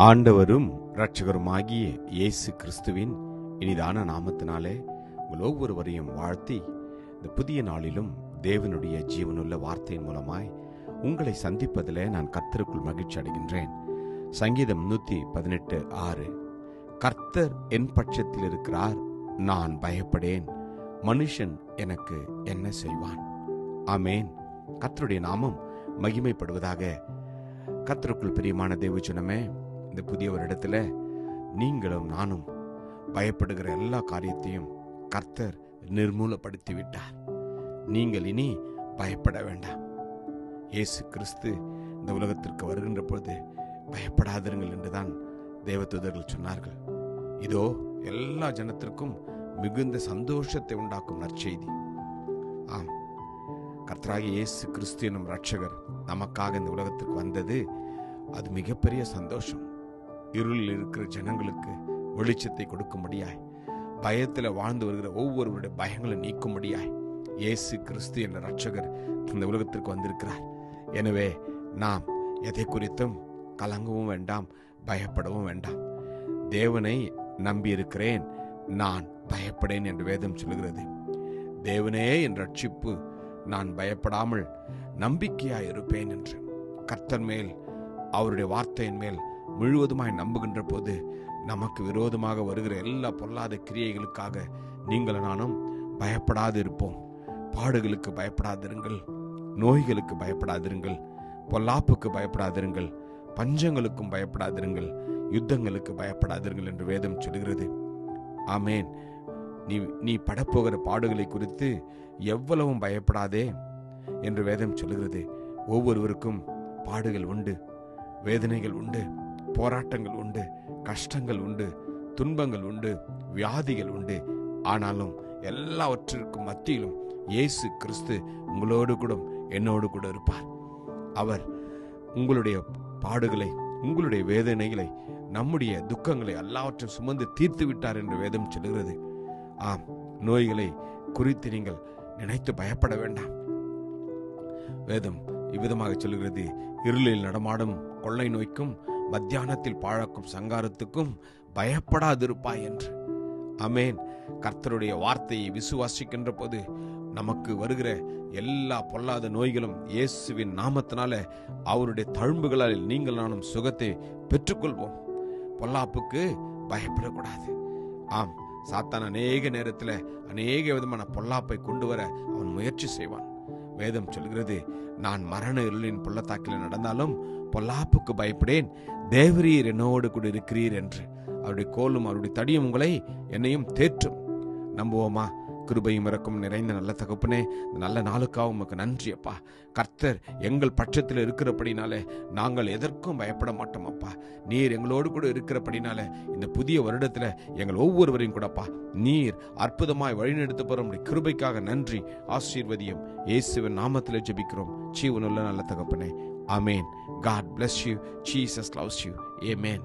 ஆண்டவரும் இரட்சகருமாகிய இயேசு கிறிஸ்துவின் இனிதான நாமத்தினாலே உங்கள் ஒவ்வொருவரையும் வாழ்த்தி இந்த புதிய நாளிலும் தேவனுடைய ஜீவனுள்ள வார்த்தையின் மூலமாய் உங்களை சந்திப்பதிலே நான் கர்த்தருக்குள் மகிழ்ச்சி அடைகின்றேன். சங்கீதம் 118:6 கர்த்தர் என் பட்சத்தில் இருக்கிறார், நான் பயப்படேன், மனுஷன் எனக்கு என்ன செய்வான்? ஆமேன். கர்த்தருடைய நாமம் மகிமைப்படுவதாக. கர்த்தருக்குள் பிரியமான தேவஜனமே, இந்த புதிய வருடத்துல நீங்களும் நானும் பயப்படுகிற எல்லா காரியத்தையும் கர்த்தர் நிர்மூலப்படுத்தி விட்டார். நீங்கள் இனி பயப்பட வேண்டாம். இயேசு கிறிஸ்து இந்த உலகத்திற்கு வருகின்ற பொழுது பயப்படாதிருங்கள் என்றுதான் தேவதூதர்கள் சொன்னார்கள். இதோ எல்லா ஜனத்திற்கும் மிகுந்த சந்தோஷத்தை உண்டாக்கும் நற்செய்தி. ஆம், கர்த்தராகிய இயேசு கிறிஸ்து எனும் இரட்சகர் நமக்காக இந்த உலகத்திற்கு வந்தது, அது மிகப்பெரிய சந்தோஷம். இருளில் இருக்கிற ஜனங்களுக்கு வெளிச்சத்தை கொடுக்கும்படியாய், பயத்தில் வாழ்ந்து வருகிற ஒவ்வொருவருடைய பயங்களை நீக்கும்படியாய் இயேசு கிறிஸ்து என்ற இரட்சகர் இந்த உலகத்திற்கு வந்திருக்கிறார். எனவே நாம் எதை குறித்தும் கலங்கவும் வேண்டாம், பயப்படவும் வேண்டாம். தேவனை நம்பி இருக்கிறேன், நான் பயப்படேன் என்று வேதம் சொல்கிறது. தேவனே என் ரட்சிப்பு, நான் பயப்படாமல் நம்பிக்கையாய் இருப்பேன் என்று கர்த்தர் மேல், அவருடைய வார்த்தையின் மேல் முழுவதுமாய் நம்புகின்ற போது நமக்கு விரோதமாக வருகிற எல்லா பொல்லாத கிரியைகளுக்காக நீங்கள் நானும் பயப்படாது இருப்போம். பாடுகளுக்கு பயப்படாதிருங்கள், நோய்களுக்கு பயப்படாதிருங்கள், பொல்லாப்புக்கு பயப்படாதிருங்கள், பஞ்சங்களுக்கும் பயப்படாதிருங்கள், யுத்தங்களுக்கு பயப்படாதிருங்கள் என்று வேதம் சொல்கிறது. ஆமேன். நீ படப்போகிற பாடுகளை குறித்து எவ்வளவும் பயப்படாதே என்று வேதம் சொல்கிறது. ஒவ்வொருவருக்கும் பாடுகள் உண்டு, வேதனைகள் உண்டு, போராட்டங்கள் உண்டு, கஷ்டங்கள் உண்டு, துன்பங்கள் உண்டு, வியாதிகள் உண்டு. ஆனாலும் எல்லாவற்றிற்கும் மத்தியிலும் இயேசு கிறிஸ்து உங்களோடு கூட என்னோடு கூட இருப்பார். அவர் உங்களுடைய பாடுகளை, உங்களுடைய வேதனைகளை, நம்முடைய துக்கங்களை எல்லாவற்றையும் சுமந்து தீர்த்து விட்டார் என்று வேதம் சொல்கிறது. ஆம், நோய்களை குறித்து நீங்கள் நினைத்து பயப்பட வேண்டாம். வேதம் இவ்விதமாக சொல்கிறது, இருளில் நடமாடும் கொள்ளை நோய்க்கும் மத்தியானத்தில் பாழாக்கும் சங்காரத்துக்கும் பயப்படாதிருப்பாய் என்று. ஆமேன். கர்த்தருடைய வார்த்தையை விசுவாசிக்கின்ற போது நமக்கு வருகிற எல்லா பொல்லாத நோய்களும் இயேசுவின் நாமத்தினால, அவருடைய தழும்புகளால் நீங்கள் நானும் சுகத்தை பெற்றுக்கொள்வோம். பொல்லாப்புக்கு பயப்படக்கூடாது. ஆம், சாத்தான் அநேக நேரத்தில் அநேக விதமான பொல்லாப்பை கொண்டு வர அவன் முயற்சி செய்வான். வேதம் சொல்கிறது, நான் மரண இருளின் பள்ளத்தாக்கில் நடந்தாலும் பொல்லாப்புக்கு பயப்படேன், தேவரீர் என்னோடு கூட இருக்கிறீர் என்று. அவருடைய கோலும் அவருடைய தடியும் உங்களை என்னையும் தேற்றும். நம்புவோமா? கிருபையும் இரக்கம் நிறைந்த நல்ல தகப்பனே, நல்ல நாளுக்காக உமக்கு நன்றி அப்பா. கர்த்தர் எங்கள் பட்சத்தில் இருக்கிறபடினாலே நாங்கள் எதற்கும் பயப்பட மாட்டோம் அப்பா. நீர் எங்களோடு கூட இருக்கிறபடினால இந்த புதிய வருடத்தில் எங்கள் ஒவ்வொருவரையும் கூடப்பா நீர் அற்புதமாய் வழிநடத்த போற கிருபைக்காக நன்றி. ஆசீர்வதியும் இயேசுவின் நாமத்தில் ஜெபிக்கிறோம் ஜீவனுள்ள நல்ல தகப்பனே. ஆமேன். God bless you. Jesus loves you. Amen.